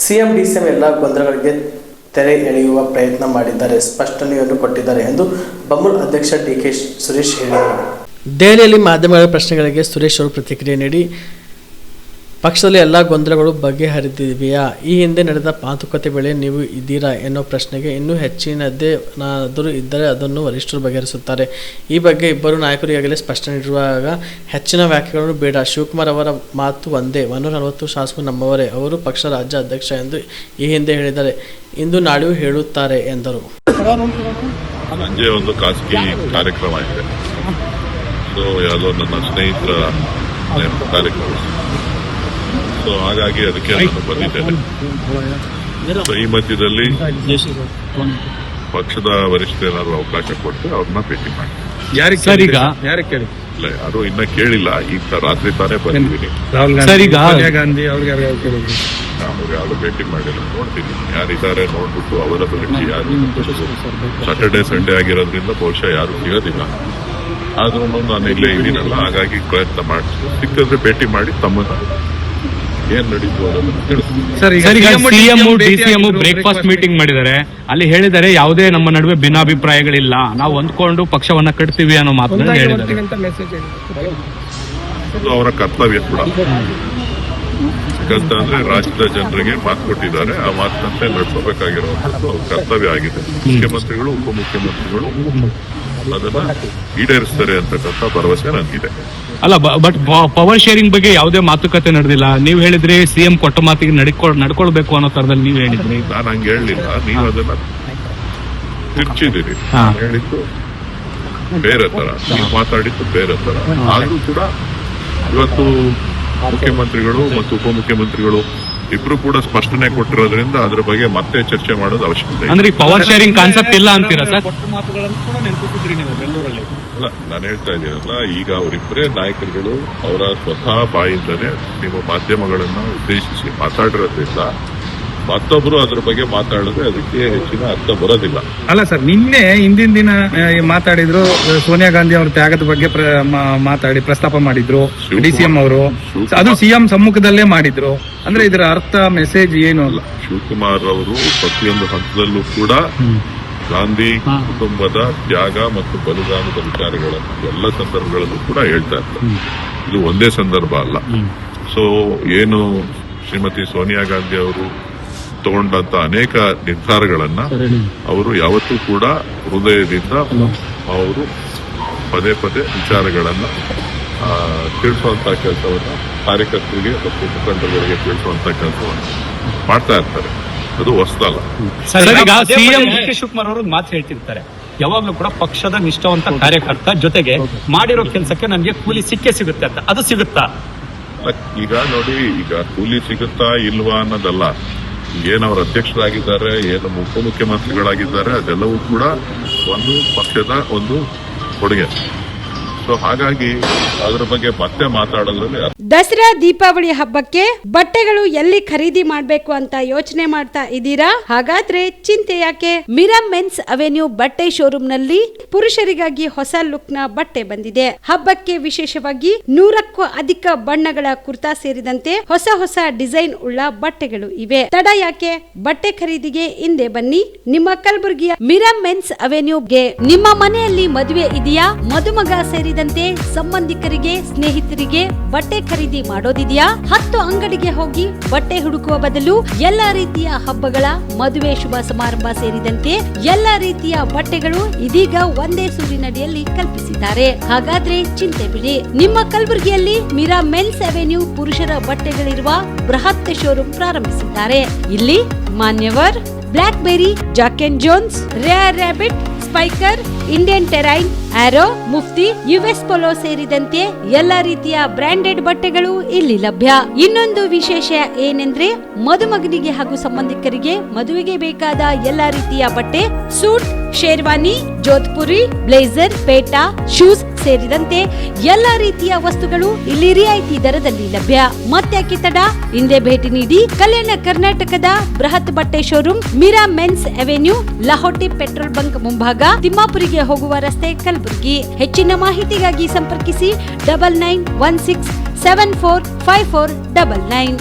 CM DCM ಎಲ್ಲ ಗೊಂದಲಗಳಿಗೆ ತೆರೆ ಎಳೆಯುವ ಪ್ರಯತ್ನ ಮಾಡಿದ್ದಾರೆ, ಸ್ಪಷ್ಟನೆಯನ್ನು ಕೊಟ್ಟಿದ್ದಾರೆ ಎಂದು ಬಮೂಲ್ ಅಧ್ಯಕ್ಷ ಡಿಕೆ ಸುರೇಶ್ ಹೇಳಿದರು. ದೆಹಲಿಯಲ್ಲಿ ಮಾಧ್ಯಮಗಳ ಪ್ರಶ್ನೆಗಳಿಗೆ ಸುರೇಶ್ ಅವರು ಪ್ರತಿಕ್ರಿಯೆ ನೀಡಿ, ಪಕ್ಷದಲ್ಲಿ ಎಲ್ಲ ಗೊಂದಲಗಳು ಬಗೆಹರಿದಿವೆಯಾ? ಈ ಹಿಂದೆ ನಡೆದ ಮಾತುಕತೆ ವೇಳೆ ನೀವು ಇದ್ದೀರಾ ಎನ್ನುವ ಪ್ರಶ್ನೆಗೆ ಇನ್ನೂ ಹೆಚ್ಚಿನದೇನಾದರೂ ಇದ್ದರೆ ಅದನ್ನು ವರಿಷ್ಠರು ಬಗೆಹರಿಸುತ್ತಾರೆ. ಈ ಬಗ್ಗೆ ಇಬ್ಬರು ನಾಯಕರು ಈಗಾಗಲೇ ಸ್ಪಷ್ಟನೆ ನೀಡಿರುವಾಗ ಹೆಚ್ಚಿನ ವ್ಯಾಖ್ಯೆಗಳನ್ನು ಬೇಡ. ಶಿವಕುಮಾರ್ ಅವರ ಮಾತು ಒಂದೇ, 140 ಶಾಸಕರು ನಮ್ಮವರೇ, ಅವರು ಪಕ್ಷ ರಾಜ್ಯ ಅಧ್ಯಕ್ಷ ಎಂದು ಈ ಹಿಂದೆ ಹೇಳಿದ್ದಾರೆ, ಇಂದು ನಾಳೆಯೂ ಹೇಳುತ್ತಾರೆ ಎಂದರು. ಸಂಜೆ ಒಂದು ಖಾಸಗಿ ಕಾರ್ಯಕ್ರಮ ಇದೆ. ಸೊ ಯಾವುದೋ ನನ್ನ ಸ್ನೇಹಿತರ ಕಾರ್ಯಕ್ರಮ, ಸೊ ಹಾಗಾಗಿ ಅದಕ್ಕೆ ನಾನು ಬಂದಿದ್ದೇನೆ. ಸೊ ಈ ಮಧ್ಯದಲ್ಲಿ ಪಕ್ಷದ ವರಿಷ್ಠರು ಏನಾದ್ರು ಅವಕಾಶ ಕೊಟ್ಟು ಅವ್ರನ್ನ ಭೇಟಿ ಮಾಡಿ. ಇಲ್ಲ, ಯಾರು ಇನ್ನ ಕೇಳಿಲ್ಲ. ಈಗ ರಾತ್ರಿ ತಾನೇ ಬಂದಿದ್ದೀನಿ. ಸೋನಿಯಾ ಗಾಂಧಿ ಅವ್ರಿಗೆ ಯಾರು ಭೇಟಿ ಮಾಡಿಲ್ಲ. ನೋಡ್ತೀನಿ ಯಾರಿದ್ದಾರೆ, ನೋಡ್ಬಿಟ್ಟು ಅವೈಲಬಿಲಿಟಿ ಯಾರು. ಸಾಟರ್ಡೆ ಸಂಡೇ ಆಗಿರೋದ್ರಿಂದ ಬಹುಶಃ ಯಾರು ಸಿಗೋದಿಲ್ಲ. ಆದ್ರೂ ನಾನು ಇಲ್ಲೇ ಇದ್ದೀನಲ್ಲ, ಹಾಗಾಗಿ ಪ್ರಯತ್ನ ಮಾಡಿ ಸಿಕ್ಕಿದ್ರೆ ಭೇಟಿ ಮಾಡಿ ತಮ್ಮನ್ನ ಏನ್ ನಡೀತು ಅದನ್ನು ತಿಳಿಸ್ತೀನಿ. ಸಿಎಂ ಡಿಸಿಎಂ ಬ್ರೇಕ್ಫಾಸ್ಟ್ ಮೀಟಿಂಗ್ ಮಾಡಿದ್ದಾರೆ. ಅಲ್ಲಿ ಹೇಳಿದ್ದಾರೆ ಯಾವುದೇ ನಮ್ಮ ನಡುವೆ ಭಿನ್ನಾಭಿಪ್ರಾಯಗಳಿಲ್ಲ, ನಾವು ಹೊಂದ್ಕೊಂಡು ಪಕ್ಷವನ್ನ ಕಟ್ತೀವಿ ಅನ್ನೋ ಮಾತನ್ನ ಹೇಳಿದ್ದಾರೆ. ಅವರ ಕರ್ತವ್ಯ ಕೂಡ. ಯಾಕಂತಂದ್ರೆ ರಾಜ್ಯದ ಜನರಿಗೆ ಮಾತು ಕೊಟ್ಟಿದ್ದಾರೆ, ಆ ಮಾತಿನಂತೆ ನಡ್ಕೋಬೇಕಾಗಿರೋ ಕರ್ತವ್ಯ ಆಗಿದೆ. ಮುಖ್ಯಮಂತ್ರಿಗಳು ಉಪಮುಖ್ಯಮಂತ್ರಿಗಳು ಅದನ್ನ ಈಡೇರಿಸ್ತಾರೆ ಅಂತಕ್ಕಂಥ ಭರವಸೆ ನನಗಿದೆ. ಅಲ್ಲ, ಬಟ್ ಪವರ್ ಶೇರಿಂಗ್ ಬಗ್ಗೆ ಯಾವುದೇ ಮಾತುಕತೆ ನಡೆದಿಲ್ಲ. ನೀವು ಹೇಳಿದ್ರಿ ಸಿಎಂ ಕೊಟ್ಟ ಮಾತಿಗೆ ನಡ್ಕೊಳ್ಬೇಕು ಅನ್ನೋ ತರದಲ್ಲಿ ನೀವು ಹೇಳಿದ್ರಿ. ನಾನು ಹಂಗೆ ಹೇಳಲಿಲ್ಲ, ನೀವು ಅದನ್ನ ತಿರ್ಚಿದಿರಿ. ಹೇಳಿದ್ದು ಬೇರೆ ತರ, ನೀವು ಮಾತಾಡಿದ್ದು ಬೇರೆ ತರ. ಆದ್ರೂ ಕೂಡ ಇವತ್ತು ಮುಖ್ಯಮಂತ್ರಿಗಳು ಮತ್ತು ಉಪಮುಖ್ಯಮಂತ್ರಿಗಳು ಇಬ್ರು ಕೂಡ ಸ್ಪಷ್ಟನೆ ಕೊಟ್ಟಿರೋದ್ರಿಂದ ಅದ್ರ ಬಗ್ಗೆ ಮತ್ತೆ ಚರ್ಚೆ ಮಾಡೋದು ಅವಶ್ಯಕತೆ. ಅಂದ್ರೆ ಪವರ್ ಶೇರಿಂಗ್ ಕಾನ್ಸೆಪ್ಟ್ ಇಲ್ಲ ಅಂತೀರಾ ಸರ್? ಅಲ್ಲ, ನಾನು ಹೇಳ್ತಾ ಇದ್ದೀನಲ್ಲ, ಈಗ ಅವರಿಬ್ಬರೇ ನಾಯಕರುಗಳು ಅವರ ಸ್ವತಃ ಬಾಯಿಂದಲೇ ನಿಮ್ಮ ಮಾಧ್ಯಮಗಳನ್ನ ಉದ್ದೇಶಿಸಿ ಮಾತಾಡಿರೋದ್ರಿಂದ ಮತ್ತೊಬ್ರು ಅದ್ರ ಬಗ್ಗೆ ಮಾತಾಡಿದ್ರೆ ಅದಕ್ಕೆ ಹೆಚ್ಚಿನ ಅರ್ಥ ಬರೋದಿಲ್ಲ. ಅಲ್ಲ ಸರ್, ನಿನ್ನೆ ಹಿಂದಿನ ದಿನ ಮಾತಾಡಿದ್ರು, ಸೋನಿಯಾ ಗಾಂಧಿ ಅವರ ತ್ಯಾಗದ ಬಗ್ಗೆ ಮಾತಾಡಿ ಪ್ರಸ್ತಾಪ ಮಾಡಿದ್ರು ಡಿಸಿಎಂ ಅವರು. ಅದು ಸಿಎಂ ಸಮ್ಮುಖದಲ್ಲೇ ಮಾಡಿದ್ರು. ಅಂದ್ರೆ ಇದರ ಅರ್ಥ ಮೆಸೇಜ್ ಏನು ಅಲ್ಲ. ಶಿವಕುಮಾರ್ ಅವರು ಪ್ರತಿಯೊಂದು ಹಂತದಲ್ಲೂ ಕೂಡ ಗಾಂಧಿ ಕುಟುಂಬದ ತ್ಯಾಗ ಮತ್ತು ಬಲಿದಾನದ ವಿಚಾರಗಳನ್ನು ಎಲ್ಲ ಸಂದರ್ಭಗಳಲ್ಲೂ ಕೂಡ ಹೇಳ್ತಾ ಇರ್ತಾರೆ. ಇದು ಒಂದೇ ಸಂದರ್ಭ ಅಲ್ಲ. ಸೊ ಏನು ಶ್ರೀಮತಿ ಸೋನಿಯಾ ಗಾಂಧಿ ಅವರು ತಗೊಂಡಂತ ಅನೇಕ ನಿರ್ಧಾರಗಳನ್ನ ಅವರು ಯಾವತ್ತೂ ಕೂಡ ಹೃದಯದಿಂದ ಅವರು ಪದೇ ಪದೇ ವಿಚಾರಗಳನ್ನ ತಿಳಿಸುವಂತ ಕೆಲಸವನ್ನ ಕಾರ್ಯಕರ್ತರಿಗೆ ಮತ್ತು ಮುಖಂಡರುಗಳಿಗೆ ತಿಳಿಸುವಂತ ಕೆಲಸವನ್ನ ಮಾಡ್ತಾ ಇರ್ತಾರೆ. ಅದು ಹೊಸದಲ್ಲ. ಸಿಎಂ ಶಿವಕುಮಾರ್ ಅವರು ಮಾತು ಹೇಳ್ತಿರ್ತಾರೆ, ಯಾವಾಗ್ಲೂ ಕೂಡ ಪಕ್ಷದ ನಿಷ್ಠಾವಂತ ಕಾರ್ಯಕರ್ತ, ಜೊತೆಗೆ ಮಾಡಿರೋ ಕೆಲಸಕ್ಕೆ ನನಗೆ ಕೂಲಿ ಸಿಗುತ್ತೆ ಅಂತ. ಅದು ಸಿಗುತ್ತಾ? ಈಗ ನೋಡಿ, ಈಗ ಕೂಲಿ ಸಿಗುತ್ತಾ ಇಲ್ವಾ ಅನ್ನೋದಲ್ಲ. ಏನು ಅವ್ರ ಅಧ್ಯಕ್ಷರಾಗಿದ್ದಾರೆ, ಏನು ಉಪಮುಖ್ಯಮಂತ್ರಿಗಳಾಗಿದ್ದಾರೆ, ಅದೆಲ್ಲವೂ ಕೂಡ ಒಂದು ಪಕ್ಷದ ಒಂದು ಕೊಡುಗೆ. ಸೊ ಹಾಗಾಗಿ ಅದರ ಬಗ್ಗೆ ಮತ್ತೆ ಮಾತಾಡೋದ್ರಲ್ಲಿ ದಸರಾ ದೀಪಾವಳಿ ಹಬ್ಬಕ್ಕೆ ಬಟ್ಟೆಗಳು ಎಲ್ಲಿ ಖರೀದಿ ಮಾಡಬೇಕು ಅಂತ ಯೋಚನೆ ಮಾಡ್ತಾ ಇದ್ದೀರಾ? ಹಾಗಾದ್ರೆ ಚಿಂತೆ ಯಾಕೆ? ಮಿರಾ ಮೆನ್ಸ್ ಅವೆನ್ಯೂ ಬಟ್ಟೆ ಶೋರೂಮ್ ನಲ್ಲಿ ಪುರುಷರಿಗಾಗಿ ಹೊಸ ಲುಕ್ ನ ಬಟ್ಟೆ ಬಂದಿದೆ. ಹಬ್ಬಕ್ಕೆ ವಿಶೇಷವಾಗಿ 100ಕ್ಕೂ ಅಧಿಕ ಬಣ್ಣಗಳ ಕುರ್ತಾ ಸೇರಿದಂತೆ ಹೊಸ ಡಿಸೈನ್ ಉಳ್ಳ ಬಟ್ಟೆಗಳು ಇವೆ. ತಡ ಯಾಕೆ? ಬಟ್ಟೆ ಖರೀದಿಗೆ ಹಿಂದೆ ಬನ್ನಿ, ನಿಮ್ಮ ಕಲಬುರಗಿಯ ಮಿರಾ ಮೆನ್ಸ್ ಅವೆನ್ಯೂಗೆ. ನಿಮ್ಮ ಮನೆಯಲ್ಲಿ ಮದುವೆ ಇದೆಯಾ? ಮದುಮಗ ಸೇರಿದಂತೆ ಸಂಬಂಧಿಕರಿಗೆ, ಸ್ನೇಹಿತರಿಗೆ ಬಟ್ಟೆ ಖರೀದಿ ಮಾಡೋದಿದೆಯಾ? 10 ಅಂಗಡಿಗೆ ಹೋಗಿ ಬಟ್ಟೆ ಹುಡುಕುವ ಬದಲು ಎಲ್ಲಾ ರೀತಿಯ ಹಬ್ಬಗಳ, ಮದುವೆ, ಶುಭ ಸಮಾರಂಭ ಸೇರಿದಂತೆ ಎಲ್ಲಾ ರೀತಿಯ ಬಟ್ಟೆಗಳು ಇದೀಗ ಒಂದೇ ಸೂರಿನಡಿಯಲ್ಲಿ ಕಲ್ಪಿಸಿದ್ದಾರೆ. ಹಾಗಾದ್ರೆ ಚಿಂತೆ ಬಿಡಿ, ನಿಮ್ಮ ಕಲಬುರಗಿಯಲ್ಲಿ ಮಿರಾ ಮೆನ್ಸ್ ಅವೆನ್ಯೂ ಪುರುಷರ ಬಟ್ಟೆಗಳಿರುವ ಬೃಹತ್ ಶೋರೂಮ್ ಪ್ರಾರಂಭಿಸಿದ್ದಾರೆ. ಇಲ್ಲಿ Manyavar, Blackberry, Jack and Jones, Rare Rabbit, Spykar, Indian Terrain, Arrow, Mufti, US Polo ಸೇರಿದಂತೆ ಎಲ್ಲಾ ರೀತಿಯ ಬ್ರಾಂಡೆಡ್ ಬಟ್ಟೆಗಳು ಇಲ್ಲಿ ಲಭ್ಯ. ಇನ್ನೊಂದು ವಿಶೇಷ ಏನೆಂದ್ರೆ, ಮದುಮಗನಿಗೆ ಹಾಗೂ ಸಂಬಂಧಿಕರಿಗೆ ಮದುವೆಗೆ ಬೇಕಾದ ಎಲ್ಲಾ ರೀತಿಯ ಬಟ್ಟೆ, ಸೂಟ್, ಶೇರ್ವಾನಿ, ಜೋಧ್ಪುರಿ, ಬ್ಲೇಸರ್, ಪೇಟಾ, ಶೂಸ್ ಸೇರಿದಂತೆ ಎಲ್ಲಾ ರೀತಿಯ ವಸ್ತುಗಳು ಇಲ್ಲಿ ರಿಯಾಯಿತಿ ದರದಲ್ಲಿ ಲಭ್ಯ. ಮತ್ತ್ಯಾಕೆ ತಡ? ಹಿಂದೆ ಭೇಟಿ ನೀಡಿ. ಕಲ್ಯಾಣ ಕರ್ನಾಟಕದ ಬೃಹತ್ ಬಟ್ಟೆ showroom Mira men's avenue, Lahoti petrol bunk ಮುಂಭಾಗ, ತಿಮ್ಮಾಪುರಿಗೆ ಹೋಗುವ ರಸ್ತೆ, ಕಲಬುರಗಿ. ಹೆಚ್ಚಿನ ಮಾಹಿತಿಗಾಗಿ ಸಂಪರ್ಕಿಸಿ 9916745499.